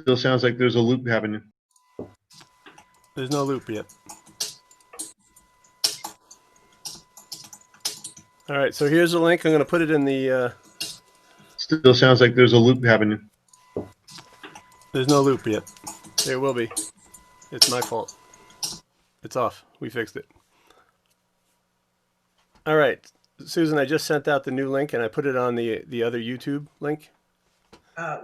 Still sounds like there's a loop happening. There's no loop yet. All right, so here's the link. I'm going to put it in the... Still sounds like there's a loop happening. There's no loop yet. There will be. It's my fault. It's off. We fixed it. All right, Susan, I just sent out the new link, and I put it on the other YouTube link.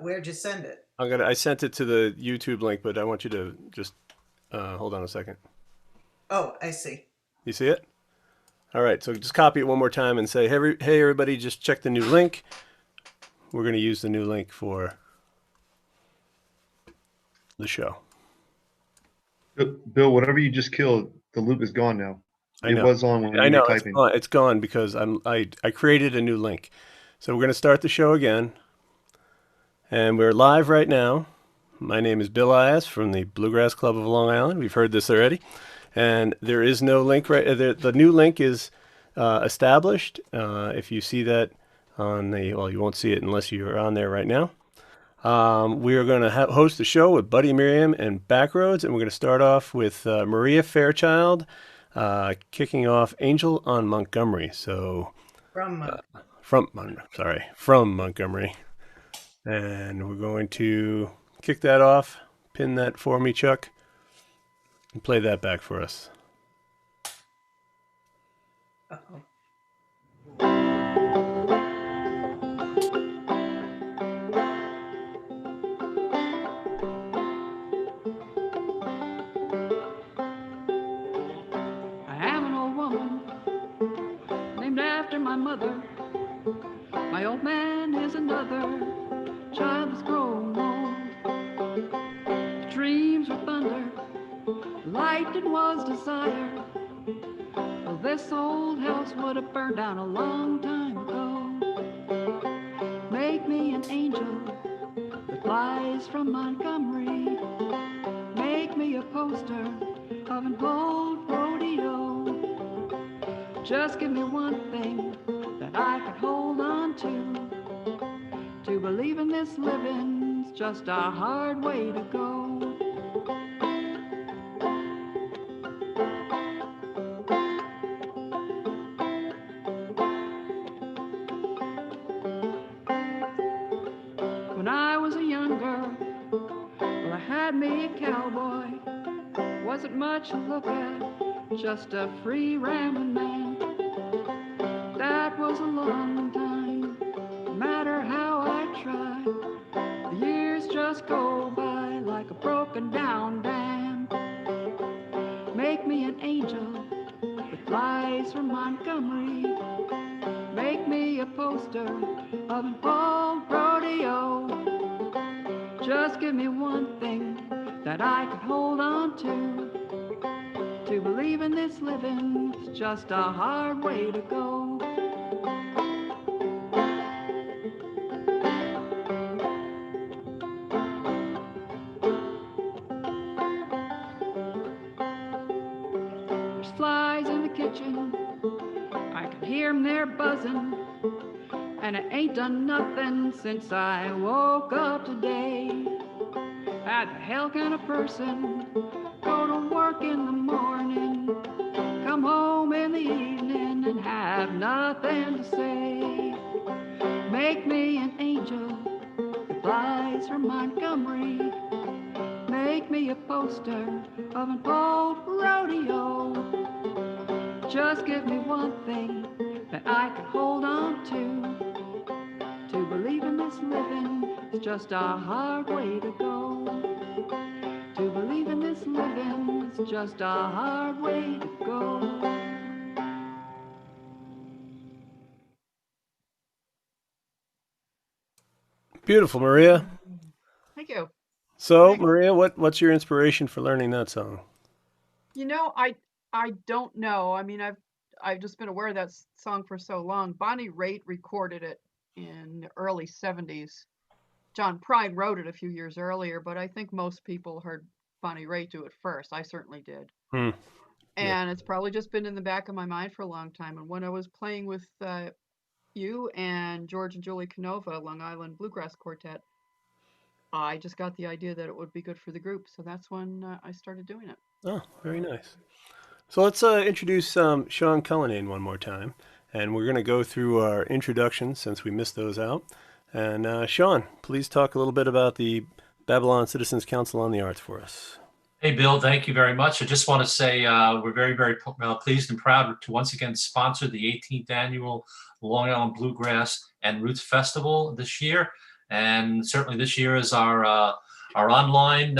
Where'd you send it? I sent it to the YouTube link, but I want you to just hold on a second. Oh, I see. You see it? All right, so just copy it one more time and say, hey everybody, just check the new link. We're going to use the new link for the show. Bill, whatever you just killed, the loop is gone now. I know. It was on when you were typing. It's gone because I created a new link. So we're going to start the show again. And we're live right now. My name is Bill Ias from the Bluegrass Club of Long Island. We've heard this already. And there is no link right there. The new link is established. If you see that on the, well, you won't see it unless you're on there right now. We are going to host the show with Buddy Merriam and Backroads, and we're going to start off with Maria Fairchild kicking off Angel on Montgomery. So from Montgomery. And we're going to kick that off, pin that for me, Chuck, and play that back for us. Uh-oh. I am an old woman named after my mother. My old man is another child that's grown old. Dreams were thunder, lightning was desire. Well, this old house would have burned down a long time ago. Make me an angel that flies from Montgomery. Make me a poster of an old rodeo. Just give me one thing that I could hold on to. To believe in this living's just a hard way to go. When I was a young girl, well, I had me a cowboy. Wasn't much to look at, just a free rambling man. That was a long time, no matter how I try. The years just go by like a broken down dam. Make me an angel that flies from Montgomery. Make me a poster of an old rodeo. Just give me one thing that I could hold on to. To believe in this living's just a hard way to go. There's flies in the kitchen, I can hear 'em there buzzing. And I ain't done nothing since I woke up today. How the hell can a person go to work in the morning, come home in the evening and have nothing to say? Make me an angel that flies from Montgomery. Make me a poster of an old rodeo. Just give me one thing that I could hold on to. To believe in this living is just a hard way to go. To believe in this living is just a hard way to go. Beautiful, Maria. Thank you. So, Maria, what's your inspiration for learning that song? You know, I don't know. I mean, I've just been aware of that song for so long. Bonnie Raitt recorded it in the early 70s. John Prine wrote it a few years earlier, but I think most people heard Bonnie Raitt do it first. I certainly did. And it's probably just been in the back of my mind for a long time. And when I was playing with you and George and Julie Canova, Long Island Bluegrass Quartet, I just got the idea that it would be good for the group, so that's when I started doing it. Oh, very nice. So let's introduce Sean Cullinane one more time. And we're going to go through our introductions since we missed those out. And Sean, please talk a little bit about the Babylon Citizens Council on the Arts for us. Hey, Bill, thank you very much. I just want to say we're very, very pleased and proud to once again sponsor the 18th annual Long Island Bluegrass and Roots Festival this year. And certainly this year is our online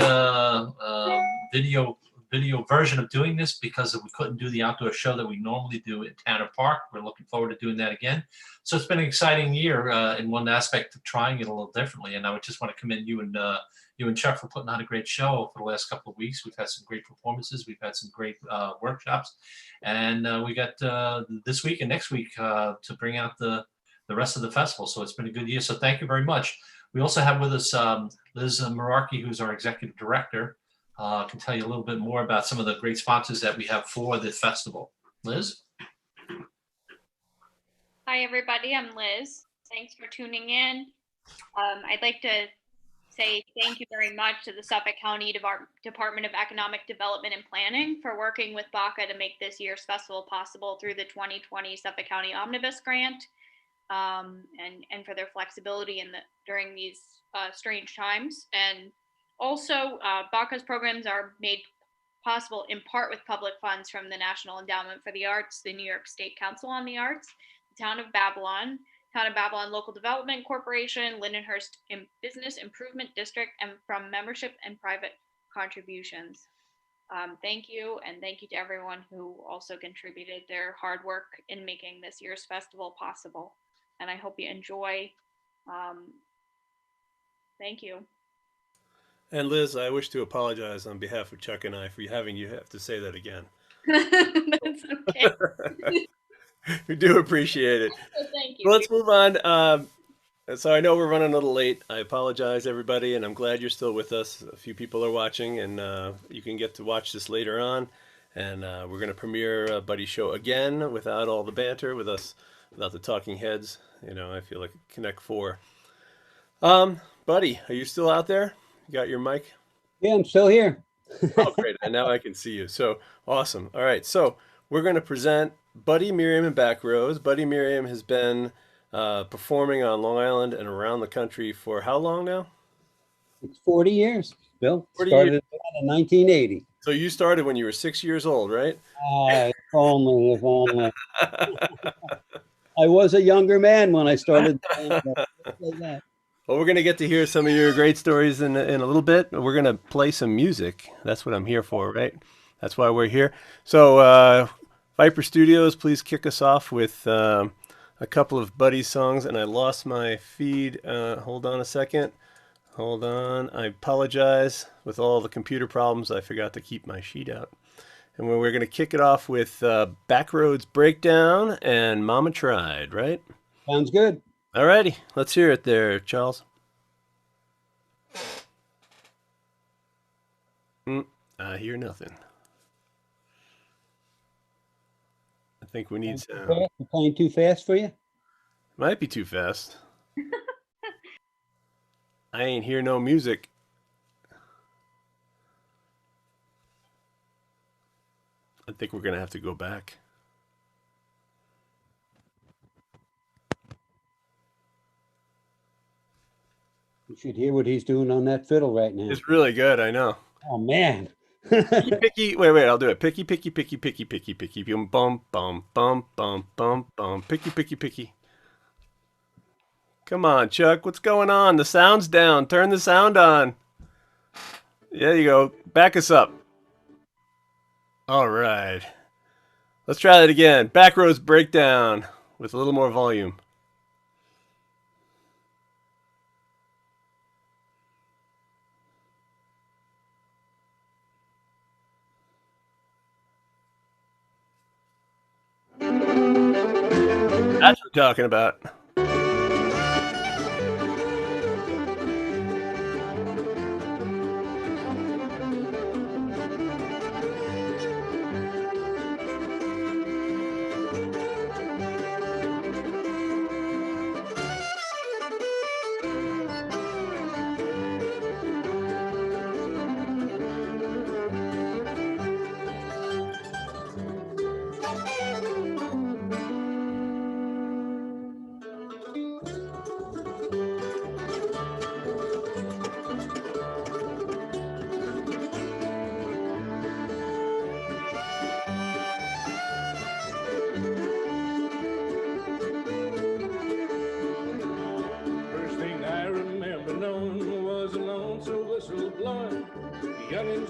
video version of doing this because we couldn't do the outdoor show that we normally do at Tanner Park. We're looking forward to doing that again. So it's been an exciting year in one aspect of trying it a little differently. And I would just want to commend you and Chuck for putting on a great show for the last couple of weeks. We've had some great performances. We've had some great workshops. And we got this week and next week to bring out the rest of the festival. So it's been a good year. So thank you very much. We also have with us Liz Mararki, who's our executive director, can tell you a little bit more about some of the great sponsors that we have for the festival. Liz? Hi, everybody. I'm Liz. Thanks for tuning in. I'd like to say thank you very much to the Suffolk County Department of Economic Development and Planning for working with BACA to make this year's festival possible through the 2020 Suffolk County Omnibus Grant, and for their flexibility during these strange times. And also, BACA's programs are made possible in part with public funds from the National Endowment for the Arts, the New York State Council on the Arts, the Town of Babylon Local Development Corporation, Lindenhurst Business Improvement District, and from membership and private contributions. Thank you, and thank you to everyone who also contributed their hard work in making this year's festival possible. And I hope you enjoy. Thank you. And Liz, I wish to apologize on behalf of Chuck and I for having you have to say that again. That's okay. We do appreciate it. Thank you. Well, let's move on. So I know we're running a little late. I apologize, everybody, and I'm glad you're still with us. A few people are watching, and you can get to watch this later on. And we're going to premiere Buddy's show again without all the banter, without the talking heads. You know, I feel like Connect 4. Buddy, are you still out there? You got your mic? Yeah, I'm still here. Oh, great. And now I can see you. So awesome. All right. So we're going to present Buddy, Merriam, and Backroads. Buddy Merriam has been performing on Long Island and around the country for how long now? It's 40 years, Bill. 40 Started years. in 1980. So you started when you were 6 years old, right? If only. I was a younger man when I started. Well, we're going to get to hear some of your great stories in a little bit. We're going to play some music. That's what I'm here for, right? That's why we're here. So Viper Studios, please kick us off with a couple of Buddy songs. And I lost my feed. Hold on a second. Hold on. I apologize. With all the computer problems, I forgot to keep my sheet out. And we're going to kick it off with Backroads Breakdown and Mama Tried, right? Sounds good. All righty. Let's hear it there, Charles. I hear nothing. I think we need sound. You playing too fast for you? Might be too fast. I ain't hear no music. I think we're going to have to go back. You should hear what he's doing on that fiddle right now. It's really good, I know. Oh, man. Picky, wait, I'll do it. Picky, picky, picky, picky, picky, picky, bum, bum, bum, bum, bum, bum, bum, picky, picky, picky. Come on, Chuck, what's going on? The sound's down. Turn the sound on. There you go. Back us up. All right. Let's try that again. Backroads Breakdown with a little more volume. That's what I'm talking about.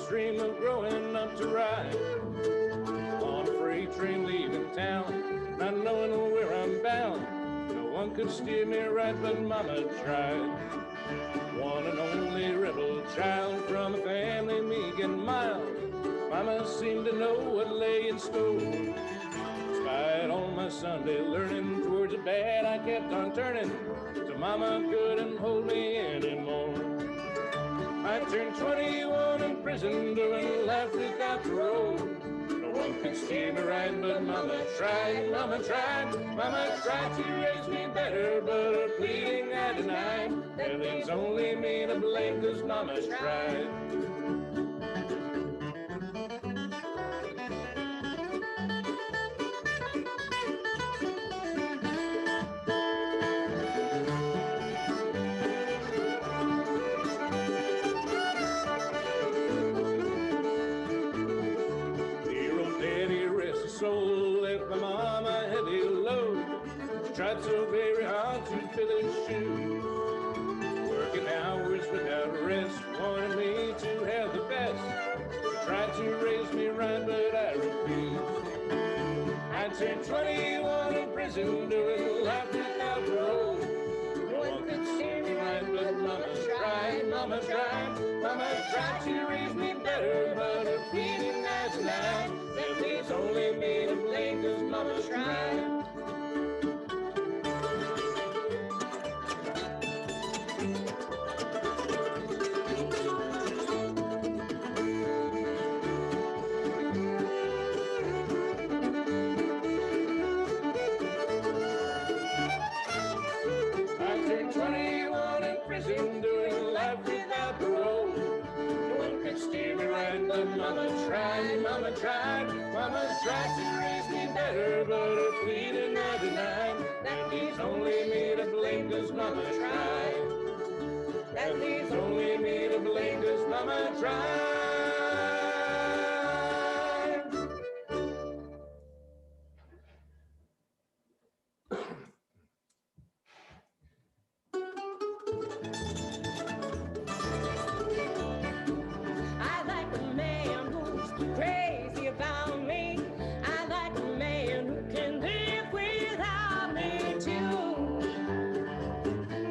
always dreamed of growing up to ride on a freight train leaving town, not knowing where I'm bound. No one could steer me right, but Mama tried. One and only rebel child from a family meek and mild. Mama seemed to know what lay in store. Despite all my Sunday learning, towards the bad I kept on turning, till Mama couldn't hold me anymore. I turned 21 in prison, doing life without parole. No one could steer me right, but Mama tried, Mama tried. Mama tried to raise me better, but her pleading I denied. That leaves only me to blame, 'cause Mama tried. Soul left my mama a heavy load. She tried so very hard to fill his shoes, working hours without rest, wanted me to have the best. She tried to raise me right, but I refused. I turned 21 in prison, doing life without parole. No one could see me right, but Mama tried, Mama tried. Mama tried to raise me better, but her pleading I denied. That leaves only me to blame, 'cause Mama tried. I turned 21 in prison, doing life without parole. No one could steer me right, but Mama tried, Mama tried. Mama tried to raise me better, but her pleading I denied. That leaves only me to blame, 'cause Mama tried. That leaves only me to blame, 'cause Mama tried. I like a man who's crazy about me. I like a man who can live without me too.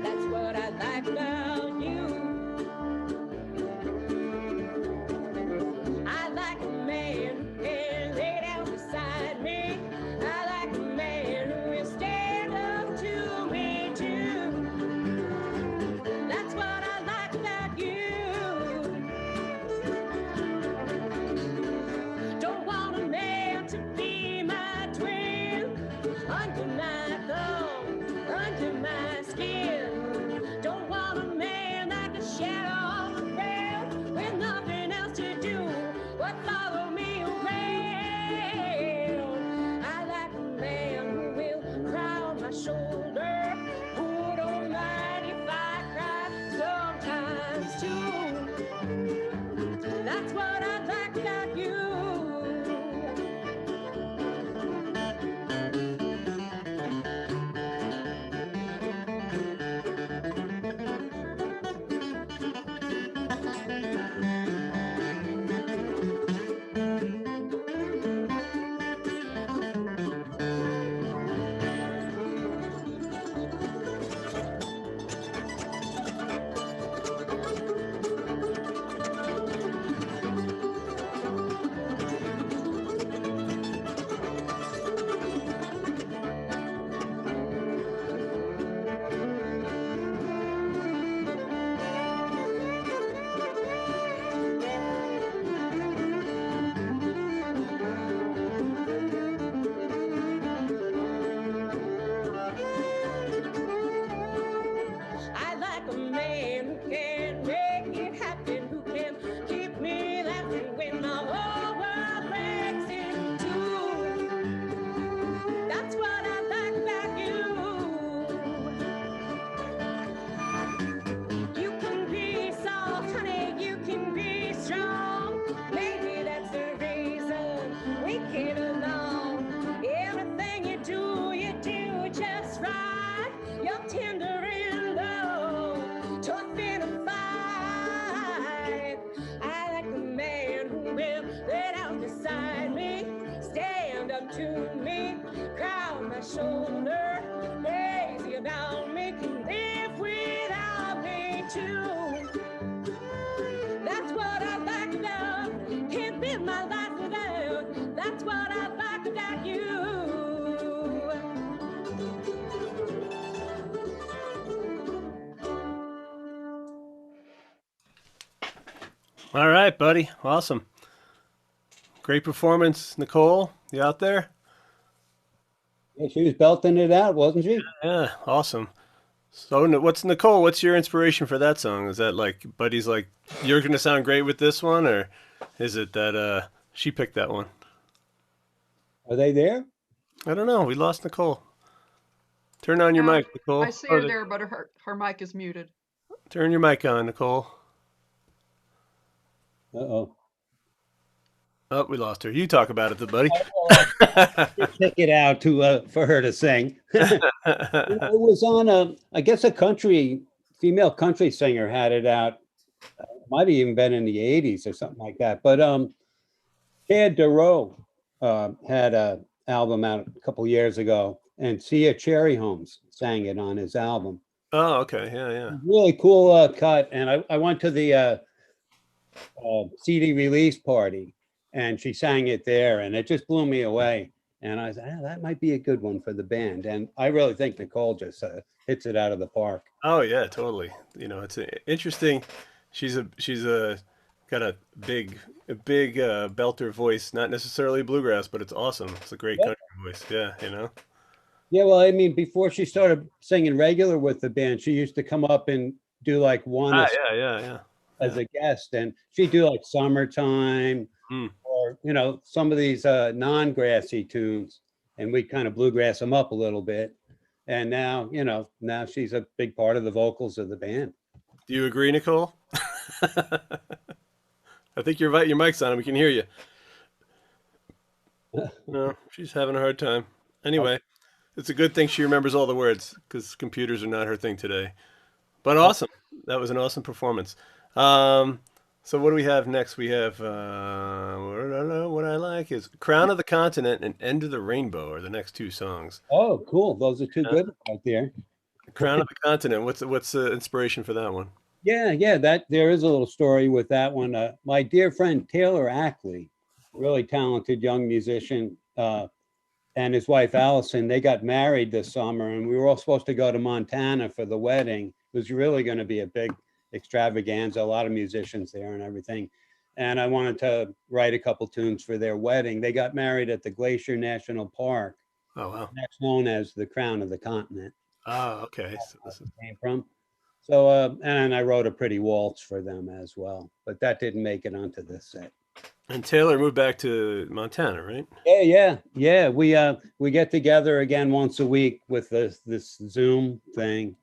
That's what I like about you. I like a man who can lay down beside me. I like a man who will stand up to me too. That's what I like about you. Don't want a man to be my twin, under my thumb, under my skin. Don't want a man like a shadow on the ground, with nothing else to do but follow me around. I like a man who will cry on my shoulder, who don't mind if I cry sometimes too. That's what I like about you. I like a man who can make it happen, who can keep me laughing when the whole world breaks in two. That's what I like about you. You can be soft, honey, you can be strong. Maybe that's the reason we get along. Everything you do just right. You're tender and low, tough in a fight. I like a man All right, buddy. Awesome. Great performance, Nicole. You out there? Yeah, she was belting it out, wasn't she? Yeah, awesome. So, what's Nicole? What's your inspiration for that song? Is that like Buddy's like you're gonna sound great with this one, or is it that she picked that one? Are they there? I don't know. We lost Nicole. Turn on your Yeah, mic, Nicole. I see Oh, her there, but her mic is muted. turn your mic on, Nicole. Uh-oh. Oh, we lost her. You talk about it, buddy. Check it out to for her to sing. It was on I guess a female country singer had it out. Might have even been in the 80s or something like that. But Chad Deroe had a album out a couple years ago, and Sia Cherry Holmes sang it on his album. Oh, okay. Yeah. Really cool cut. And I went to the CD release party, and she sang it there, and it just blew me away. And I said, that might be a good one for the band. And I really think Nicole just hits it out of the park. Oh yeah, totally. It's interesting. She's got a big belter voice. Not necessarily bluegrass, but it's awesome. It's a great country voice. Yeah. Yeah, well, I mean, before she started singing regular with the band, she used to come up and do like one Yeah. as a guest, and she'd do like Summertime or some of these non-grassy tunes, and we kind of bluegrass them up a little bit. And now she's a big part of the vocals of the band. Do you agree, Nicole? I think your mic's on. We can hear you. No, she's having a hard time. Anyway, it's a good thing she remembers all the words because computers are not her thing today. But awesome. That was an awesome performance. So what do we have next? We have what I like is Crown of the Continent and End of the Rainbow are the next two songs. Oh, cool. Those are two good right there. Crown of the Continent. What's the inspiration for that one? Yeah, that there is a little story with that one. My dear friend Taylor Ackley, really talented young musician, and his wife Allison, they got married this summer, and we were all supposed to go to Montana for the wedding. It was really going to be a big extravaganza, a lot of musicians there and everything. And I wanted to write a couple tunes for their wedding. They got married at the Glacier National Park. Oh, wow. That's known as the Crown of the Continent. Oh, okay. So this came from. So, and I wrote a pretty waltz for them as well, but that didn't make it onto this set. And Taylor moved back to Montana, right? Yeah. We get together again once a week with this Zoom thing.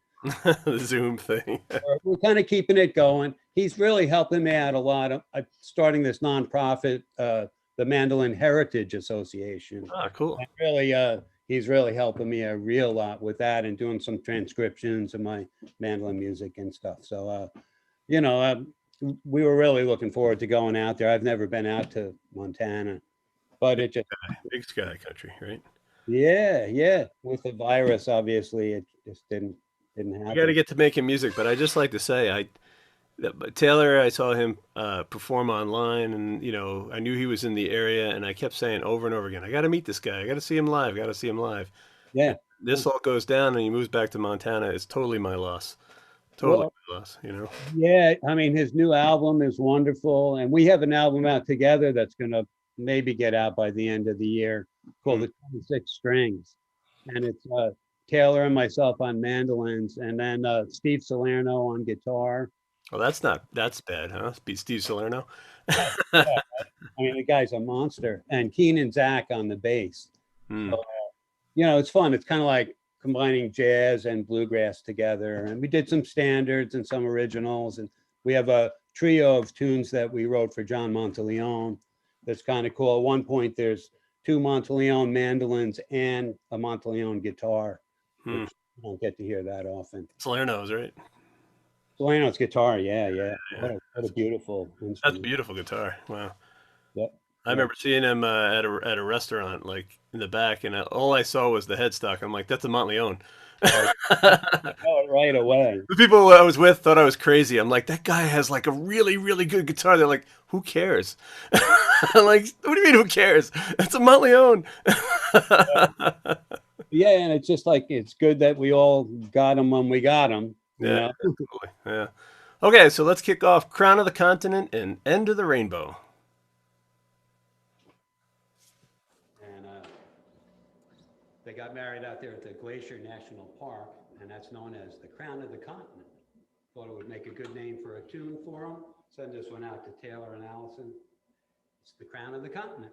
The Zoom thing. We're kind of keeping it going. He's really helping me out a lot. I'm starting this nonprofit, the Mandolin Heritage Association. Ah, cool. And really, he's really helping me a real lot with that and doing some transcriptions of my mandolin music and stuff. So, we were really looking forward to going out there. I've never been out to Montana, but it just big sky country, right? Yeah. With the virus, obviously, it just didn't happen. You got to get to making music, but I just like to say, Taylor, I saw him perform online, and I knew he was in the area, and I kept saying over and over again, I got to meet this guy. I got to see him live. Yeah. This all goes down, and he moves back to Montana. It's totally my loss. Totally my loss. Yeah, I mean, his new album is wonderful, and we have an album out together that's going to maybe get out by the end of the year called The 26 Strings, and it's Taylor and myself on mandolins, and then Steve Salerno on guitar. Well, that's bad, huh? Steve Salerno. Yeah. I mean, the guy's a monster, and Keenan Zach on the bass. So, it's fun. It's kind of like combining jazz and bluegrass together, and we did some standards and some originals, and we have a trio of tunes that we wrote for John Monteleone. That's kind of cool. At one point, there's 2 Monteleone mandolins and a Monteleone guitar. Which you don't get to hear that often. Salerno's, right? Salerno's guitar, yeah. What a beautiful instrument. That's a beautiful guitar. Wow. Yep. I remember seeing him at a restaurant, like in the back, and all I saw was the headstock. I'm like, that's a Monteleone. Right away. The people I was with thought I was crazy. I'm like, that guy has like a really, really good guitar. They're like, who cares? I'm like, what do you mean, who cares? It's a Monteleone. Yeah, and it's just like, it's good that we all got him when we got him. Yeah, absolutely. Yeah. Okay, so let's kick off Crown of the Continent and End of the Rainbow. And they got married out there at the Glacier National Park, and that's known as the Crown of the Continent. Thought it would make a good name for a tune for them. Send this one out to Taylor and Allison. It's the Crown of the Continent.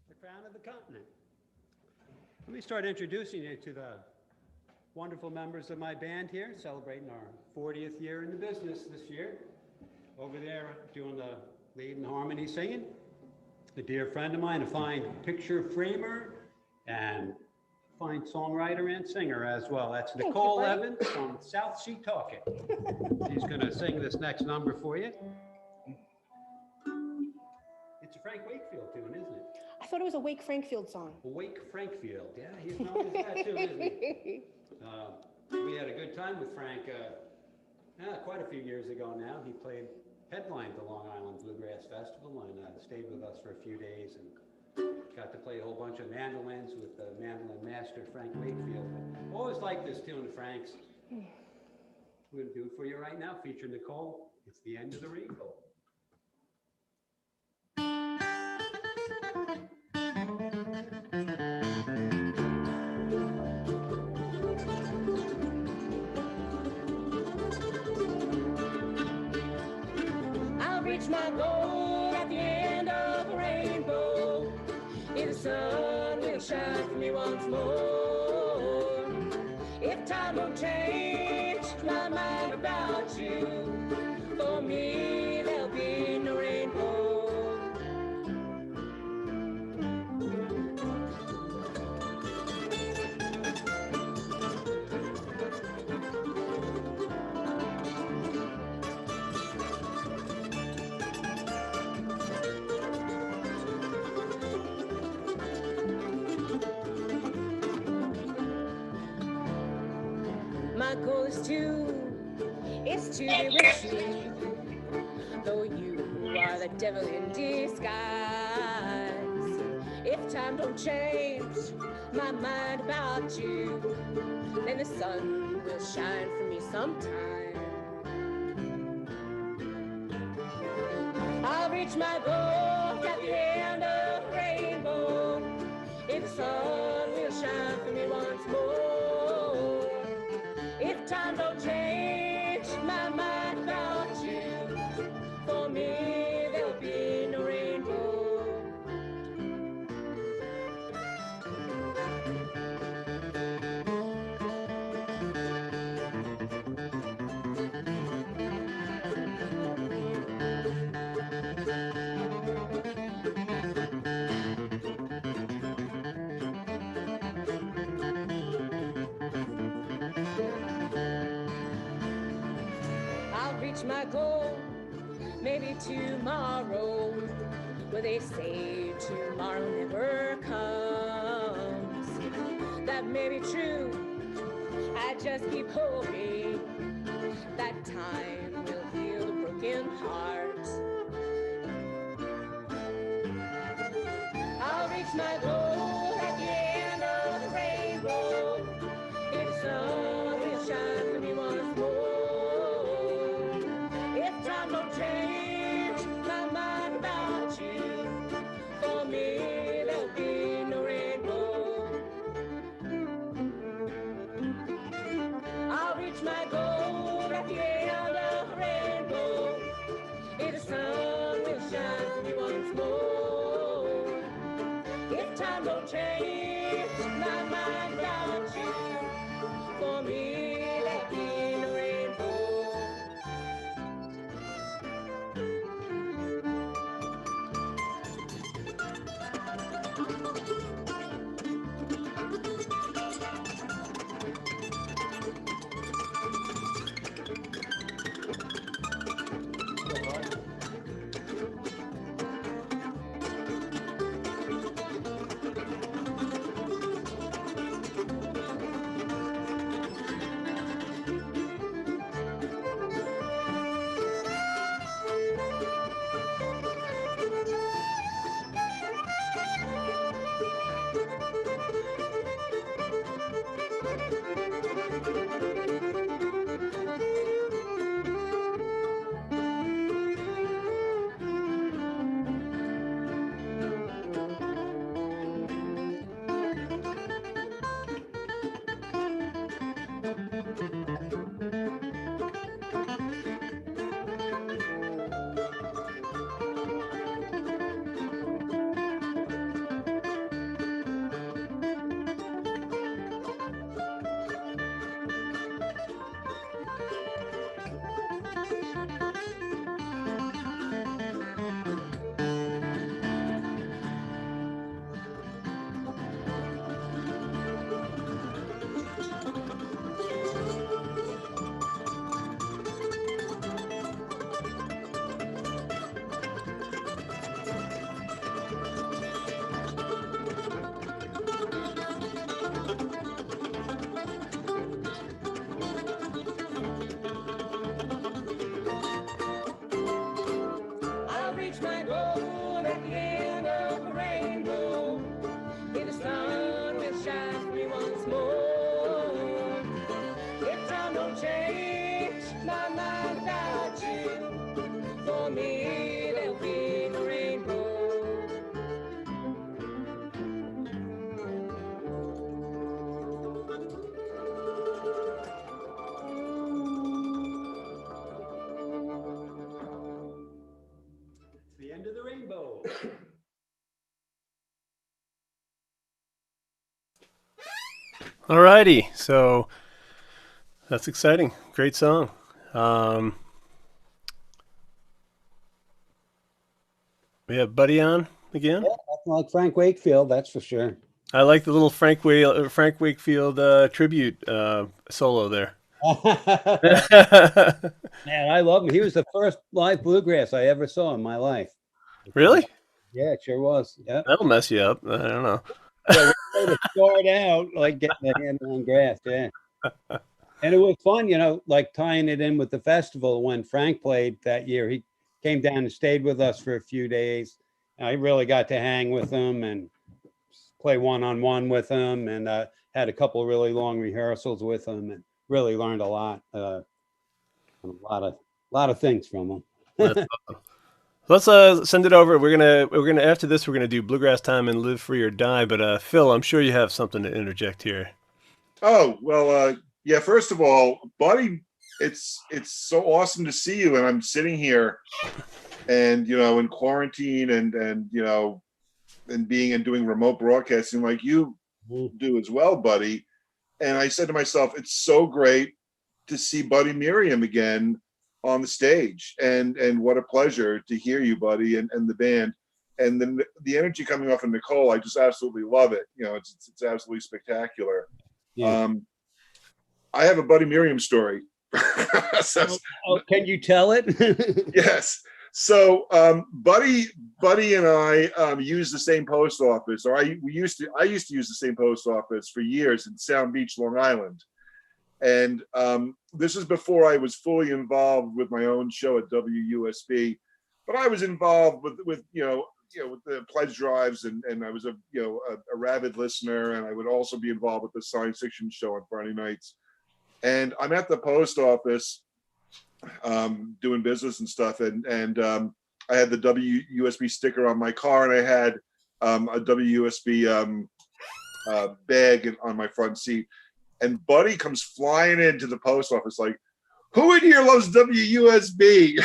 The Crown of the Continent. Let me start introducing you to the wonderful members of my band here, celebrating our 40th year in the business this year. Over there doing the lead and harmony singing, a dear friend of mine, a fine picture framer and fine songwriter and singer as well. That's Nicole Evans from South Sea Talking. She's going to sing this next number for you. It's a Frank Wakefield tune, isn't it? I thought it was a Wake Frankfield song. Wake Frankfield, yeah, he's known as that too, isn't he? We had a good time with Frank quite a few years ago now. He headlined the Long Island Bluegrass Festival and stayed with us for a few days and got to play a whole bunch of mandolins with the mandolin master, Frank Wakefield. Always like this tune, Frank's. We're going to do it for you right now, feature Nicole. It's the End of the Rainbow. I'll reach my goal at the end of the rainbow. If the sun will shine for me once more. If time will change my mind about you, for me there'll be no rainbow. My goal is to be with you, though you are the devil in disguise. If time don't change my mind about you, then the sun will shine for me sometime. I'll reach my goal at the end of the rainbow, if the sun will shine for me once more. If time don't change my mind about you, for me there'll be no rainbow. I'll reach my goal, maybe tomorrow. Well, they say tomorrow never comes. That may be true, I just keep hoping that time will heal the broken heart. I'll reach my goal at the end of the rainbow, if the sun will shine for me once more. If time don't change my mind about you, for me there'll be no rainbow. I'll reach my goal at the end of the rainbow, if the sun will shine for me once more. If time don't change my mind about you, for me there'll be no rainbow. I'll reach my goal at the end of the rainbow, if the sun will shine for me once more. If time don't change my mind about you, for me there'll be no rainbow. The end of the rainbow. Alrighty, so that's exciting. Great song. We have Buddy on again. Yeah, nothing like Frank Wakefield, that's for sure. I like the little Frank Wakefield tribute solo there. Man, I love him. He was the first live bluegrass I ever saw in my life. Really? Yeah, it sure was. Yeah. That'll mess you up. I don't know. Yeah, we to start out like getting a hand on grass. Yeah. And it was fun, you know, like tying it in with the festival. When Frank played that year, he came down and stayed with us for a few days. I really got to hang with him and play one-on-one with him, and had a couple of really long rehearsals with him, and really learned a lot, a lot of things from him. That's awesome. Let's send it over. We're gonna after this we're gonna do Bluegrass Time and Live Free or Die. But Phil, I'm sure you have something to interject here. Oh, well, yeah, first of all, buddy, it's so awesome to see you. And I'm sitting here and, you know, in quarantine and you know, and doing remote broadcasting like you do as well, buddy. And I said to myself, it's so great to see Buddy Merriam again on the stage. And what a pleasure to hear you, buddy, and the band. And then the energy coming off of Nicole, I just absolutely love it. You know, it's absolutely spectacular. Yeah. I have a Buddy Merriam story. Can you tell it? Yes. So Buddy and I used the same post office, or I used to use the same post office for years in Sound Beach, Long Island. And this is before I was fully involved with my own show at WUSB, but I was involved with with the pledge drives, and I was a rabid listener, and I would also be involved with the science fiction show on Friday nights. And I'm at the post office doing business and stuff, and I had the WUSB sticker on my car, and I had a WUSB bag on my front seat. And Buddy comes flying into the post office like, "Who in here loves WUSB?"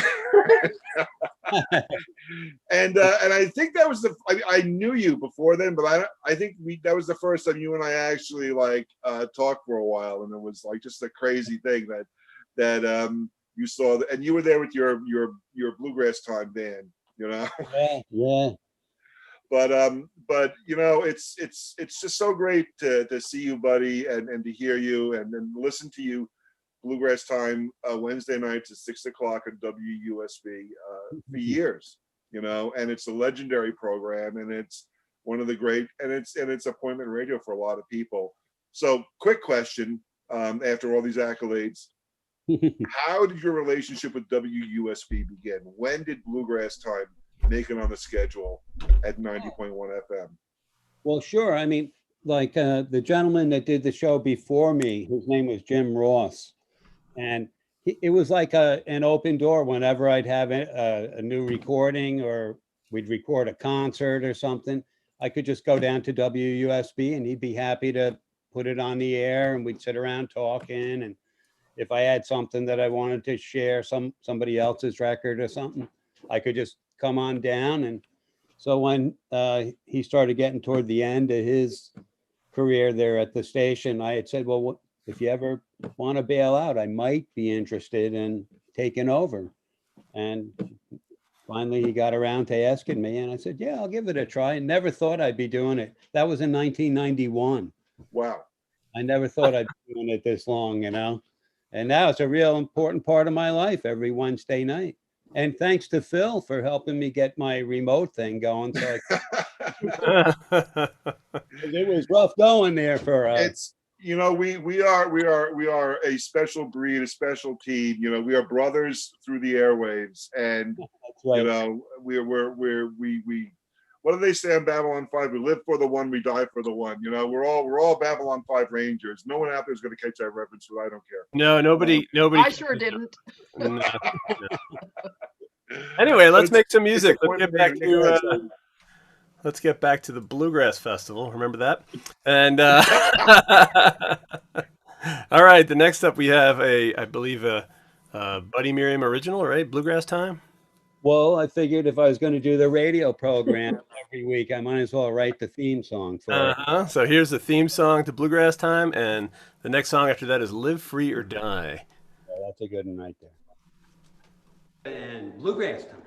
and I think that was I knew you before then, but I think that was the first time you and I actually like talked for a while, and it was like just a crazy thing that you saw, and you were there with your Bluegrass Time band, you know. Yeah. But you know, it's just so great to see you, buddy, and to hear you and listen to you. Bluegrass Time Wednesday nights at 6 o'clock on WUSB for years, you know, and it's a legendary program, and it's one of the great, and it's appointment radio for a lot of people. So, quick question: after all these accolades, how did your relationship with WUSB begin? When did Bluegrass Time make it on the schedule at 90.1 FM? Well, sure. I mean, like the gentleman that did the show before me, his name was Jim Ross. And it was like an open door. Whenever I'd have a new recording, or we'd record a concert or something, I could just go down to WUSB and he'd be happy to put it on the air, and we'd sit around talking. And if I had something that I wanted to share, somebody else's record or something, I could just come on down. And so when he started getting toward the end of his career there at the station, I had said, well, if you ever want to bail out, I might be interested in taking over. And finally he got around to asking me, and I said, yeah, I'll give it a try. And never thought I'd be doing it. That was in 1991. Wow. I never thought I'd be doing it this long, you know. And now it's a real important part of my life every Wednesday night. And thanks to Phil for helping me get my remote thing going. So it was rough going there for us. It's, you know, we are a special breed, a special team. You know, we are brothers through the airwaves, and That's right. you know, we what do they say on Babylon 5? We live for the one, we die for the one. You know, we're all Babylon 5 Rangers. No one out there is going to catch that reference, but I don't care. No, nobody. I sure didn't. No. Anyway, let's make some music. Let's get back to the Bluegrass Festival. Remember that? And all right, the next up we have I believe a Buddy Merriam original, right? Bluegrass Time. Well, I figured if I was going to do the radio program every week, I might as well write the theme song for it. So here's the theme song to Bluegrass Time, and the next song after that is Live Free or Die. Yeah, that's a good one right there. And Bluegrass Time.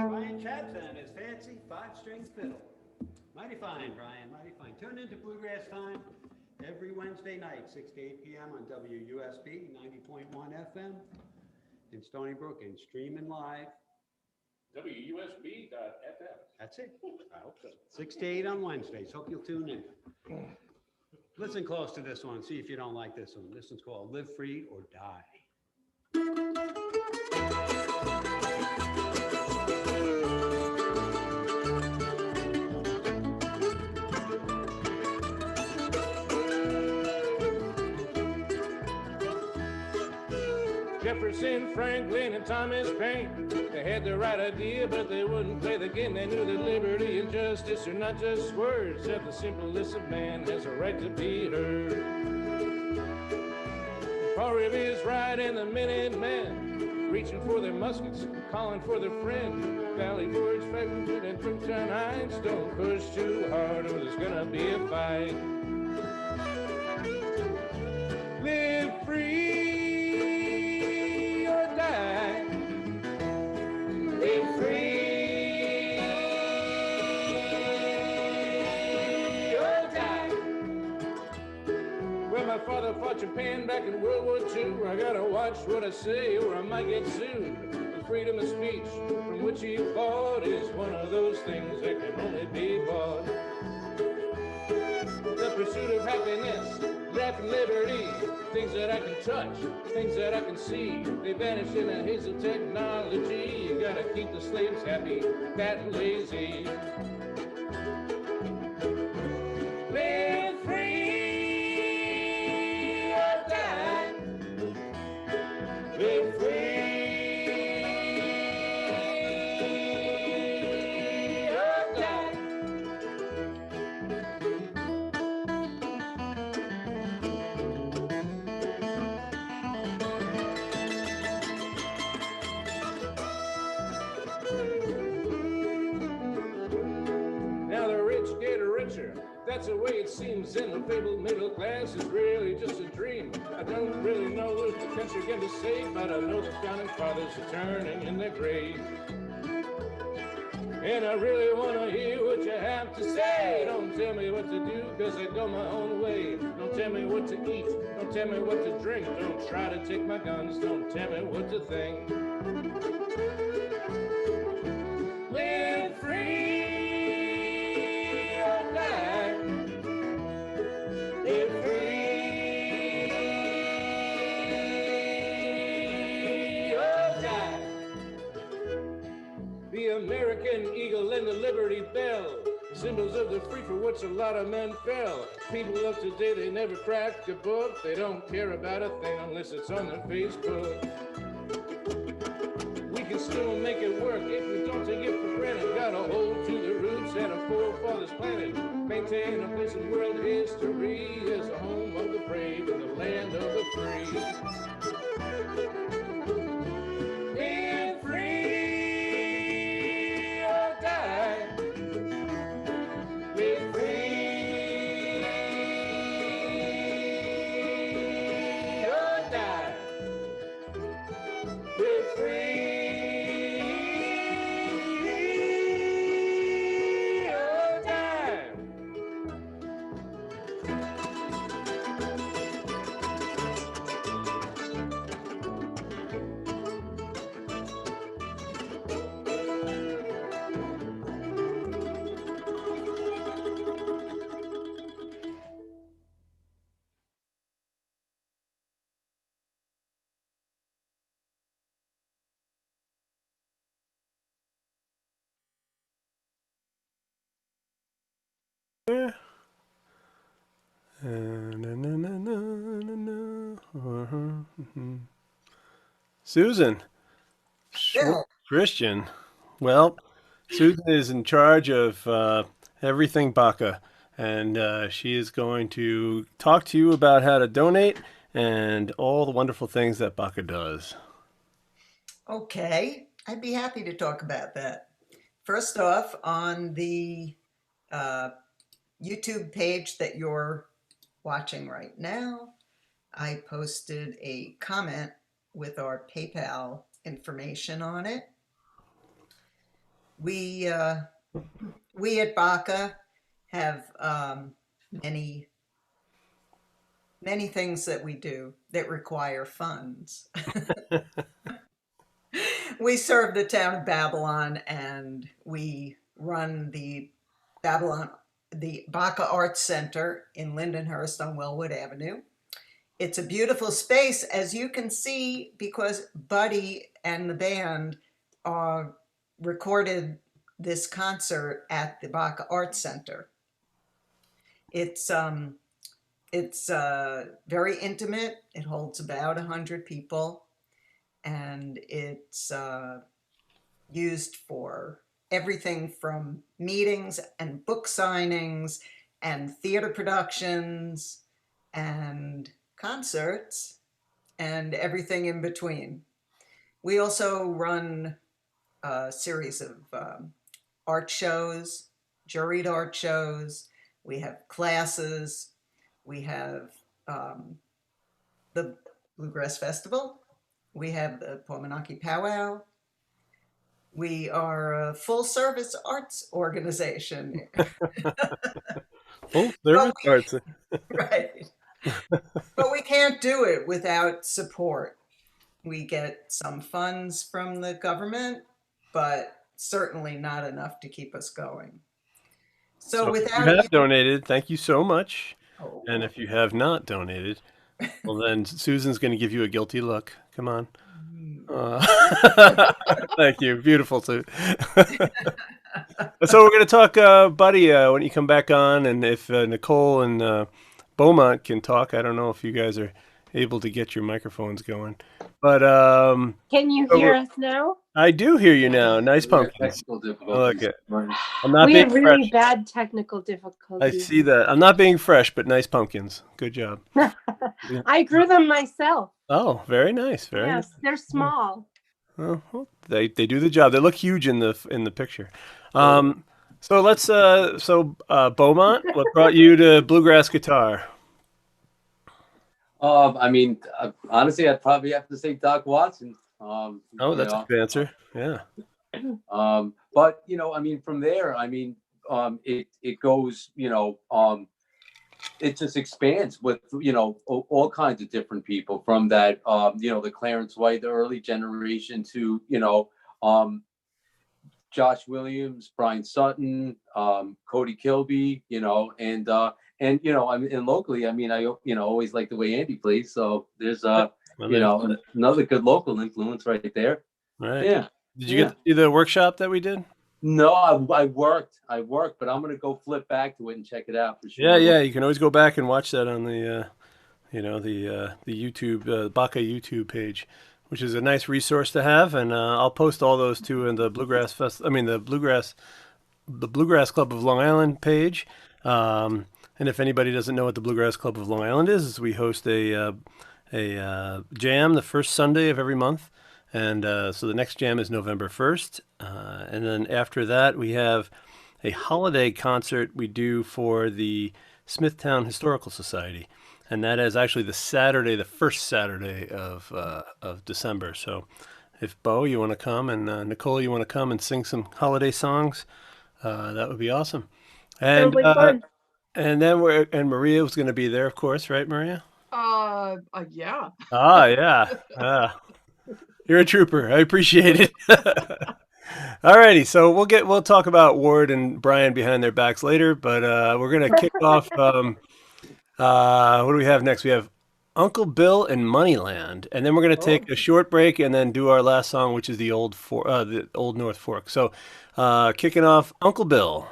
Brian Chaps and his fancy 5-string fiddle. Mighty fine, Brian, mighty fine. Tune into Bluegrass Time every Wednesday night, 6 to 8 p.m. on WUSB 90.1 FM in Stony Brook and streaming live. WUSB.FM. That's it. I hope so. 6 to 8 on Wednesdays. Hope you'll tune in. Listen close to this one. See if you don't like this one. This one's called Live Free or Die. Jefferson, Franklin, and Thomas Paine. They had the right idea, but they wouldn't play the game. They knew that liberty and justice are not just words, that the simplest of man has a right to be heard. Paul Revere's right and the Minutemen, reaching for their muskets, calling for their friend. Valley Forge, Franklin, and Princeton Heights. Don't push too hard or there's gonna be a fight. Live free or die. Live free or die. Well, my father fought Japan back in World War II. I gotta watch what I say or I might get sued. The freedom of speech from which he fought is one of those things that can only be bought. The pursuit of happiness, death and liberty, things that I can touch, things that I can see, they vanish in a haze of technology. You gotta keep the slaves happy, fat and lazy. Live free or die. Live free or die. Now the rich get richer. That's the way it seems in the fabled middle class. It's really just a dream. I don't really know what the country going to save, but I know the founding fathers are turning in their grave. And I really want to hear what you have to say. Don't tell me what to do, cause I go my own way. Don't tell me what to eat, don't tell me what to drink. Don't try to take my guns, don't tell me what to think. Live free or die. Live free or die. The American eagle and the Liberty Bell, symbols of the free for which a lot of men fell. People of today, they never crack a book. They don't care about a thing unless it's on their Facebook. We can still make it work if we don't take it for granted. Gotta hold to the roots and our forefathers planted. Maintain a place in world history as a home of the brave and the land of the free. Live free or die. Live free or die. Live free or die. Susan, Christian. Well, Susan is in charge of everything BACA, and she is going to talk to you about how to donate and all the wonderful things that BACA does. Okay, I'd be happy to talk about that. First off, on the YouTube page that you're watching right now, I posted a comment with our PayPal information on it. We at BACA have many things that we do that require funds. We serve the town of Babylon, and we run the BACA Arts Center in Lindenhurst on Wellwood Avenue. It's a beautiful space, as you can see, because Buddy and the band recorded this concert at the BACA Arts Center. It's very intimate. It holds about 100 people, and it's used for everything from meetings and book signings and theater productions and concerts and everything in between. We also run a series of art shows, juried art shows. We have classes. We have the Bluegrass Festival. We have the Pomanaki Powwow. We are a full-service arts organization. Full service arts. Right. But we can't do it without support. We get some funds from the government, but certainly not enough to keep us going. So if without you have donated, thank you so much. Oh. And if you have not donated, well, then Susan's going to give you a guilty look. Come on. Thank you. Beautiful, Sue. So we're going to talk, Buddy, when you come back on, and if Nicole and Beaumont can talk. I don't know if you guys are able to get your microphones going, but can you hear us now? I do hear you now. Nice pumpkins. I like it. I'm not we being have really fresh. bad technical difficulties. I see that. I'm not being fresh, but nice pumpkins. Good job. I grew them myself. Oh, very nice. Very yes, nice. they're small. Well, they do the job. They look huge in the picture. So let's Beaumont, what brought you to bluegrass guitar? I mean, honestly, I'd probably have to say Doc Watson. Oh, that's a good answer. Yeah. But I mean, from there, I mean, it goes, it just expands with, all kinds of different people from that, the Clarence White, the early generation to, Josh Williams, Brian Sutton, Cody Kilby, and I mean, and locally, I mean, I always like the way Andy plays. So there's another good local influence right there. Right. Yeah. Did you get to see the workshop that we did? No, I worked, but I'm gonna go flip back to it and check it out for sure. Yeah. You can always go back and watch that on the the YouTube BACA YouTube page, which is a nice resource to have, and I'll post all those too in the Bluegrass the Bluegrass Club of Long Island page. And if anybody doesn't know what the Bluegrass Club of Long Island is we host a jam the first Sunday of every month. And so the next jam is November 1st. And then after that, we have a holiday concert we do for the Smithtown Historical Society. And that is actually the first Saturday of December. So if Bo, you want to come, and Nicole, you want to come and sing some holiday songs, that would be awesome. And fun. And then Maria was going to be there, of course, right, Maria? Yeah. Ah, yeah. You're a trooper. I appreciate it. Alrighty, so we'll talk about Ward and Brian behind their backs later, but we're gonna kick off. What do we have next? We have Uncle Bill and Moneyland, and then we're gonna take a short break and then do our last song, which is the Old North Fork. So, kicking off, Uncle Bill.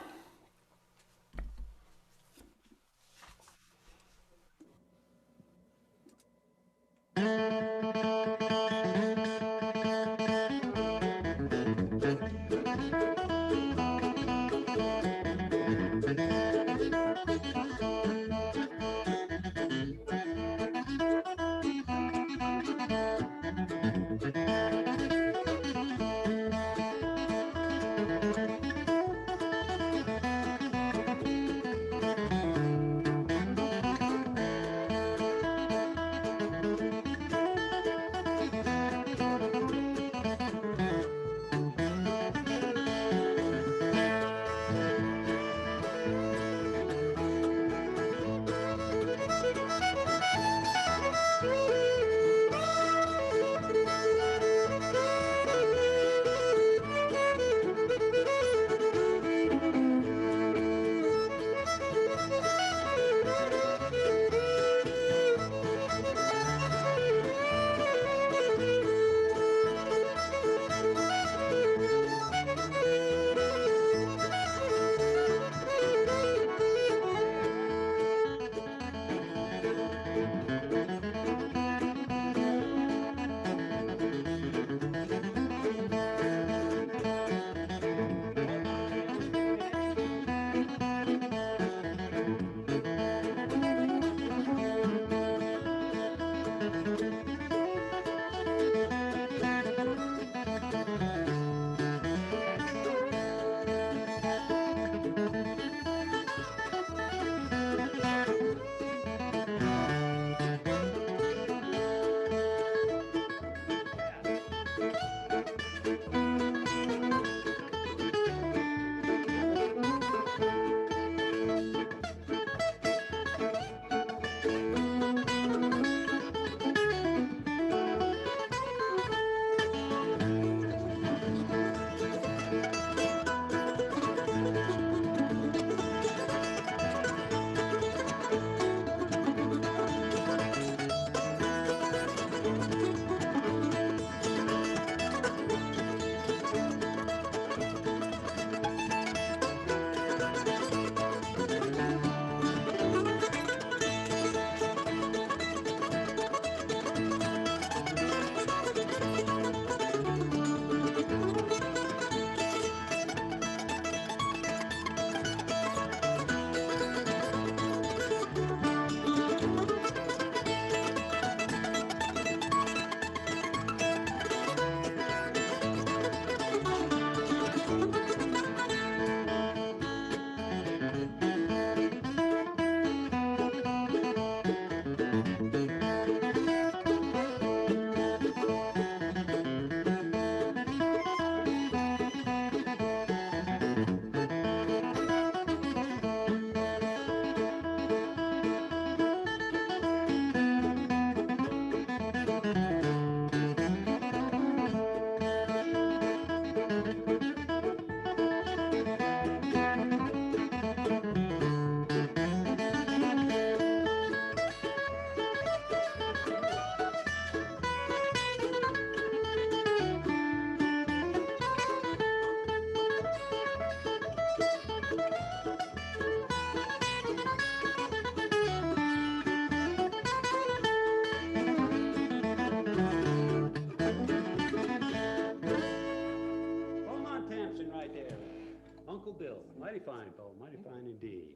Mighty fine, Bo. Mighty fine indeed.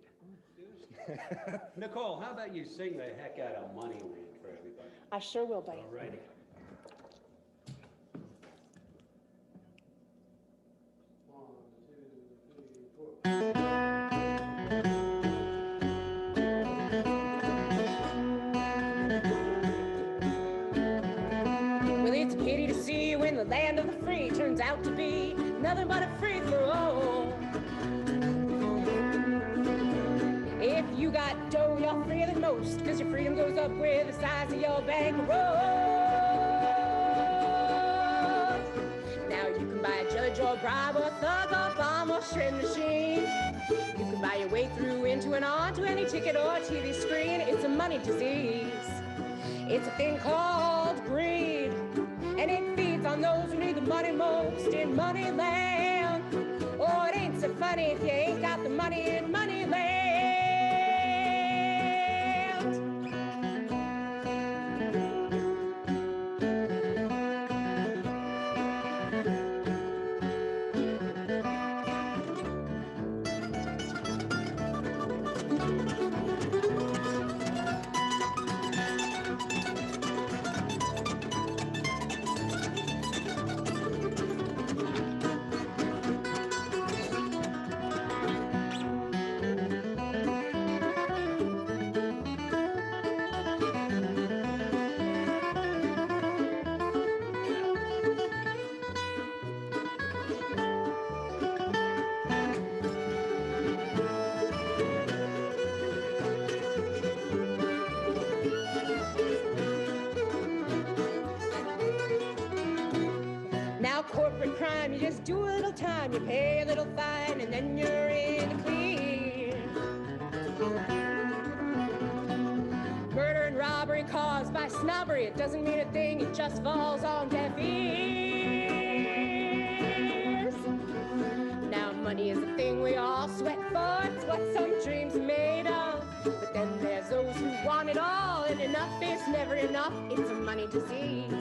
Nicole, how about you sing the heck out of Moneyland for everybody? I sure will, buddy. All righty. Well, it's a pity to see when the land of the free turns out to be nothing but a free for all. If you got dough, you're freer than most, because your freedom goes up with the size of your bankroll. Now you can buy a judge or bribe or thug or bomb or shred machine. You can buy your way through into and onto any ticket or TV screen. It's a money disease. It's a thing called greed, and it feeds on those who need the money most in money land. Oh, it ain't so funny if you ain't got the money in money land. Now corporate crime, you just do a little time, you pay a little fine, and then you're in the clear. Murder and robbery caused by snobbery, it doesn't mean a thing, it just falls on deaf ears. Now money is a thing we all sweat for, it's what some dreams are made of. But then there's those who want it all, and enough is never enough, it's a money disease.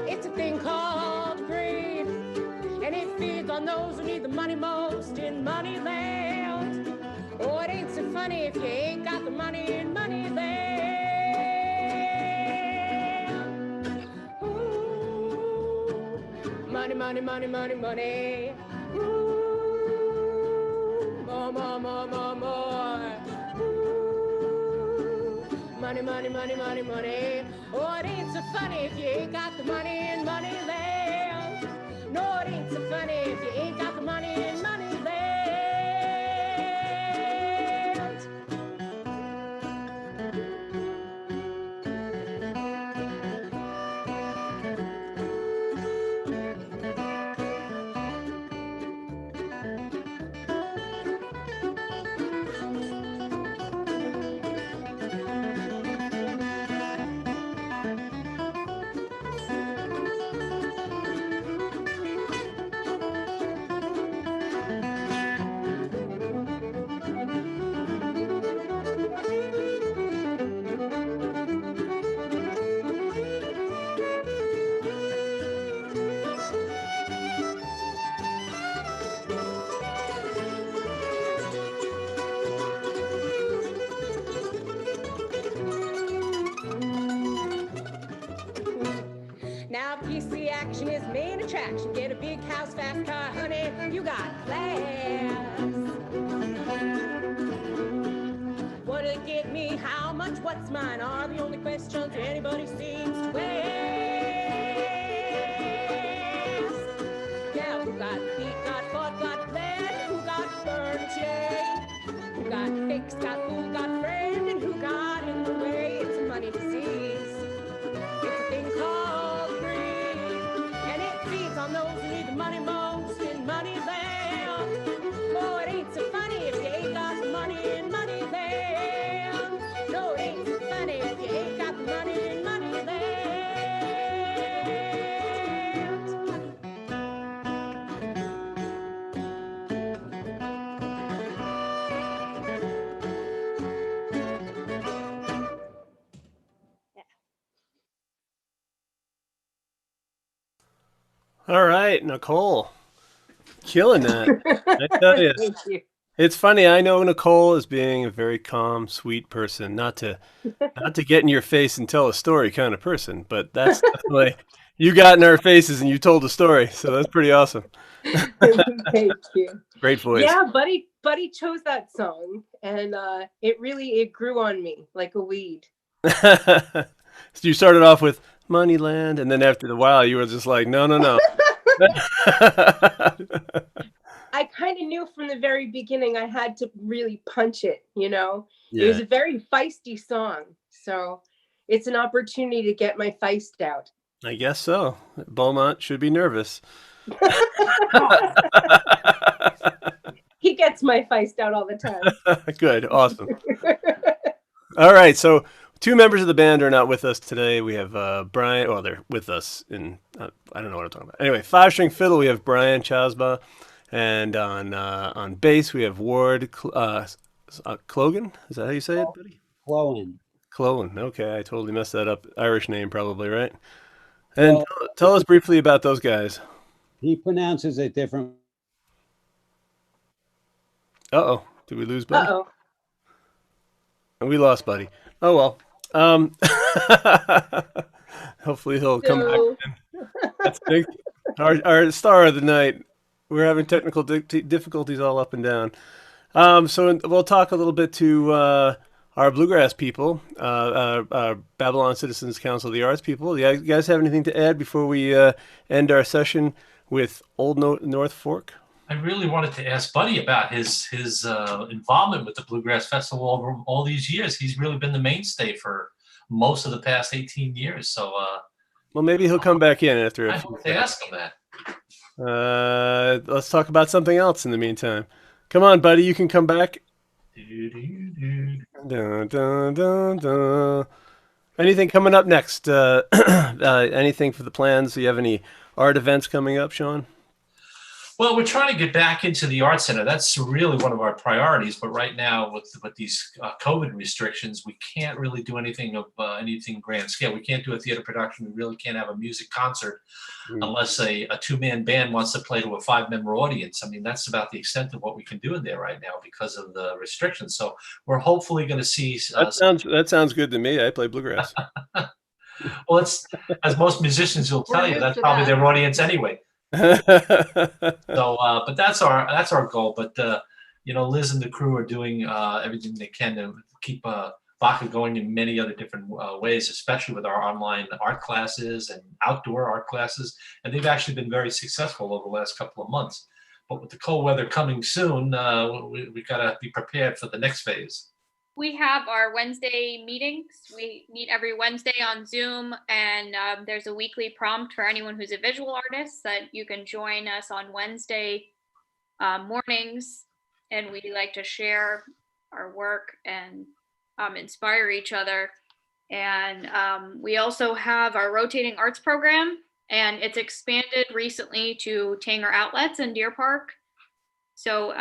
It's a thing called greed, and it feeds on those who need the money most in money land. Oh, it ain't so funny if you ain't got the money in money land. Ooh, money, money, money, money, money. Ooh, more, more, more, more, more. Ooh, money, money, money, money, money. Oh, it ain't so funny if you ain't got the money in money land. No, it ain't so funny if you ain't got the money in money land. Now PC action is main attraction. Get a big house, fast car, honey, you got class. What'll it get me? How much? What's mine? Are the only questions anybody seems to ask. Yeah, who got beat, got fought, got bled? Who got burned, chained? Who got fixed, got fooled, got framed? And who got in the way? It's a money disease. It's a thing called greed, and it feeds on those who need the money most in money land. Oh, it ain't so funny if you ain't got the money in money land. No, it ain't so funny if you ain't got the money in money land. All right, Nicole. killing that. I tell you. Thank you. It's funny. I know Nicole as being a very calm, sweet person, not to get in your face and tell a story kind of person, but that's definitely you got in our faces and you told a story, so that's pretty awesome. Thank you. Great voice. Yeah, Buddy chose that song, and it grew on me like a weed. So you started off with Moneyland, and then after a while, you were just like, no. I kind of knew from the very beginning I had to really punch it, you know? Yeah. It was a very feisty song. So it's an opportunity to get my feist out. I guess so. Beaumont should be nervous. He gets my feist out all the time. Good. Awesome. All right. So 2 members of the band are not with us today. We have Brian. Well, they're with us in, I don't know what I'm talking about. Anyway, 5-string fiddle, we have Brian Chasba. And on bass, we have Ward Clogan. Is that how you say it, buddy? Clogan. Okay, I totally messed that up. Irish name, probably, right? And tell us briefly about those guys. He pronounces it different. Uh-oh. Did we lose Buddy? Uh-oh. We lost Buddy. Oh, well. Hopefully he'll come back. That's big. Our star of the night. We're having technical difficulties all up and down. So we'll talk a little bit to our Bluegrass people, Babylon Citizens Council of the Arts people. You guys have anything to add before we end our session with Old North Fork? I really wanted to ask Buddy about his involvement with the Bluegrass Festival over all these years. He's really been the mainstay for most of the past 18 years. So, well, maybe he'll come back in after. I hope to ask him that. Let's talk about something else in the meantime. Come on, Buddy, you can come back. Dun, dun, dun, dun. Anything coming up next? Anything for the plans? Do you have any art events coming up, Sean? Well, we're trying to get back into the art center. That's really one of our priorities. But right now, with these COVID restrictions, we can't really do anything of anything grand scale. We can't do a theater production. We really can't have a music concert unless a 2-man band wants to play to a 5-member audience. I mean, that's about the extent of what we can do in there right now because of the restrictions. So we're hopefully going to see. That sounds good to me. I play bluegrass. Well, it's as most musicians will tell you, that's probably their audience anyway. So, but that's our goal. But Liz and the crew are doing everything they can to keep BACA going in many other different ways, especially with our online art classes and outdoor art classes. And they've actually been very successful over the last couple of months. But with the cold weather coming soon, we got to be prepared for the next phase. We have our Wednesday meetings. We meet every Wednesday on Zoom, and there's a weekly prompt for anyone who's a visual artist that you can join us on Wednesday mornings, and we like to share our work and inspire each other. And we also have our rotating arts program, and it's expanded recently to Tanger Outlets in Deer Park. So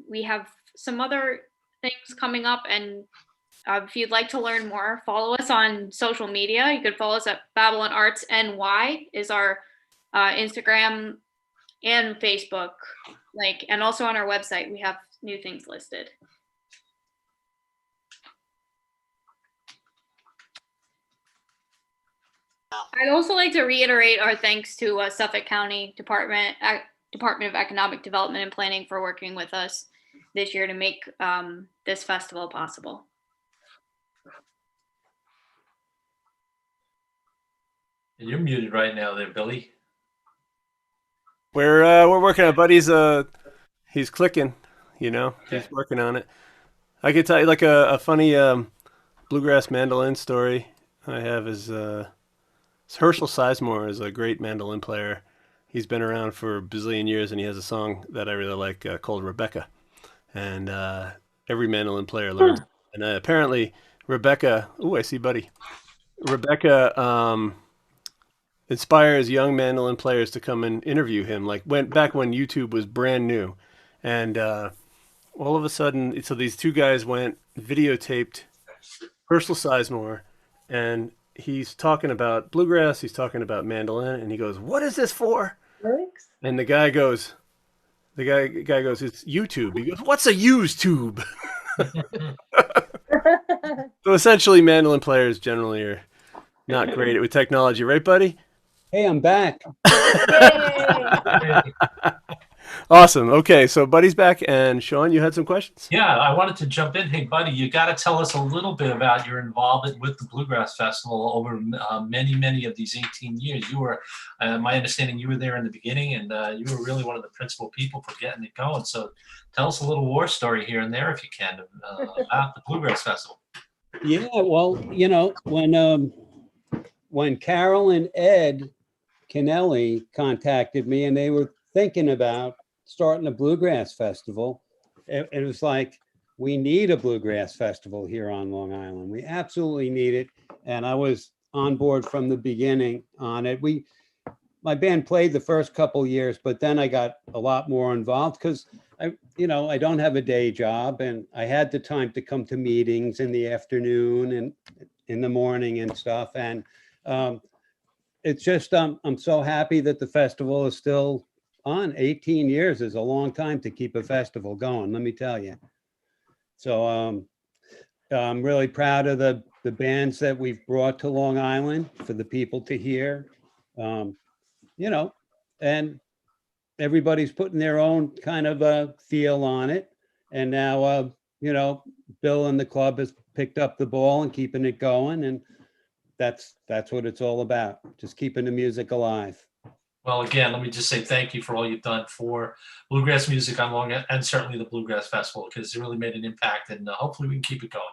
we have some other things coming up, and if you'd like to learn more, follow us on social media. You could follow us at Babylon Arts NY is our Instagram and Facebook link, and also on our website we have new things listed. I'd also like to reiterate our thanks to Suffolk County Department of Economic Development and Planning for working with us this year to make this festival possible. And you're muted right now there, Billy. We're working on Buddy's. He's clicking, he's working on it. I could tell you like a funny bluegrass mandolin story I have is Herschel Sizemore is a great mandolin player. He's been around for a bazillion years, and he has a song that I really like called Rebecca. And every mandolin player learns. And apparently Rebecca, I see Buddy. Rebecca inspires young mandolin players to come and interview him, back when YouTube was brand new. And all of a sudden, so these 2 guys went, videotaped Herschel Sizemore, and he's talking about bluegrass, he's talking about mandolin, and he goes, "What is this for?" Thanks. And the guy goes, The guy goes, it's YouTube. He goes, what's a used tube? So essentially, mandolin players generally are not great with technology, right, buddy? Hey, I'm back. Awesome. Okay, so Buddy's back, and Sean, you had some questions? Yeah, I wanted to jump in. Hey, Buddy, you got to tell us a little bit about your involvement with the Bluegrass Festival over many of these 18 years. You were, my understanding, you were there in the beginning, and you were really one of the principal people for getting it going. So tell us a little war story here and there, if you can, about the Bluegrass Festival. Yeah, well, you know, when Carol and Ed Kennelly contacted me and they were thinking about starting a Bluegrass Festival, it was like, we need a Bluegrass Festival here on Long Island. We absolutely need it. And I was on board from the beginning on it. My band played the first couple years, but then I got a lot more involved because I don't have a day job, and I had the time to come to meetings in the afternoon and in the morning and stuff. And it's just, I'm so happy that the festival is still on. 18 years is a long time to keep a festival going, let me tell you. So I'm really proud of the bands that we've brought to Long Island for the people to hear. And everybody's putting their own kind of a feel on it. And now, Bill and the club has picked up the ball and keeping it going. And that's what it's all about, just keeping the music alive. Well, again, let me just say thank you for all you've done for bluegrass music on Long Island, and certainly the Bluegrass Festival, because it really made an impact, and hopefully we can keep it going.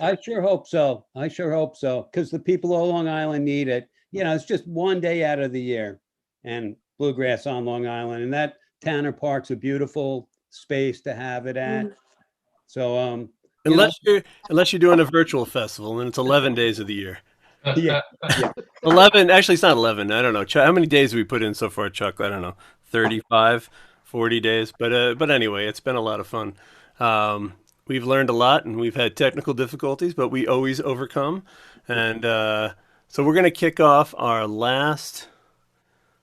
I sure hope so. Because the people of Long Island need it. It's just one day out of the year, and bluegrass on Long Island, and that Tanner Park's a beautiful space to have it at. So unless you're doing a virtual festival, then it's 11 days of the year. Yeah. 11, actually it's not 11, I don't know. How many days have we put in so far, Chuck? I don't know, 35, 40 days, but anyway, it's been a lot of fun. We've learned a lot, and we've had technical difficulties, but we always overcome. And so we're going to kick off our last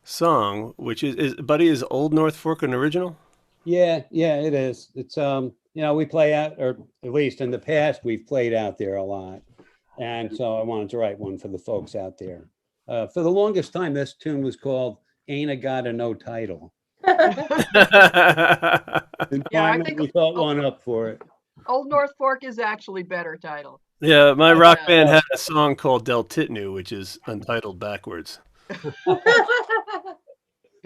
song, which is Buddy, is Old North Fork an original? Yeah, it is. It's we play out, or at least in the past we've played out there a lot, and so I wanted to write one for the folks out there. For the longest time, this tune was called "Ain't I Got a No Title." And I think we thought one up for it. Old North Fork is actually better title. Yeah, my rock band had a song called Del Titnu, which is untitled backwards.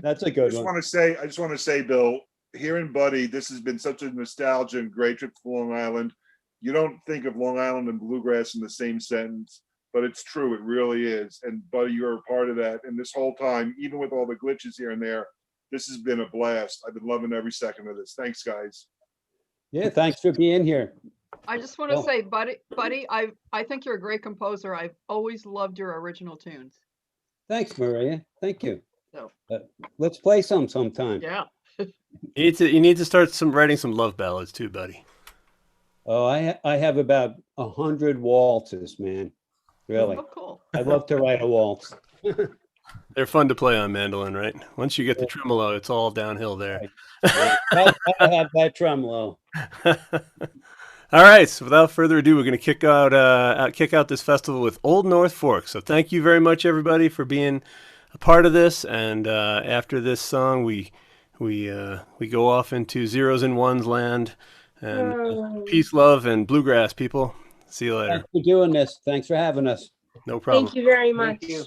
That's a good one. I just want to say, Bill, hearing Buddy, this has been such a nostalgia and great trip to Long Island. You don't think of Long Island and bluegrass in the same sentence, but it's true. It really is. And Buddy, you're a part of that. And this whole time, even with all the glitches here and there, this has been a blast. I've been loving every second of this. Thanks, guys. Yeah, thanks for being here. I just want to say, Buddy, I think you're a great composer. I've always loved your original tunes. Thanks, Maria. Thank you. So, let's play sometime. Yeah. You need to start writing some love ballads too, Buddy. Oh, I have about 100 waltzes, man. Really. Oh, cool. I'd love to write a waltz. They're fun to play on mandolin, right? Once you get the tremolo, it's all downhill there. I have that tremolo. All right. So without further ado, we're going to kick out this festival with Old North Fork. So thank you very much, everybody, for being a part of this. And after this song, we go off into zeros and ones land, and peace, love, and bluegrass, people. See you later. Thanks for doing this. Thanks for having us. No problem. Thank you very much. Thank you.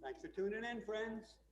Thanks for tuning in, friends.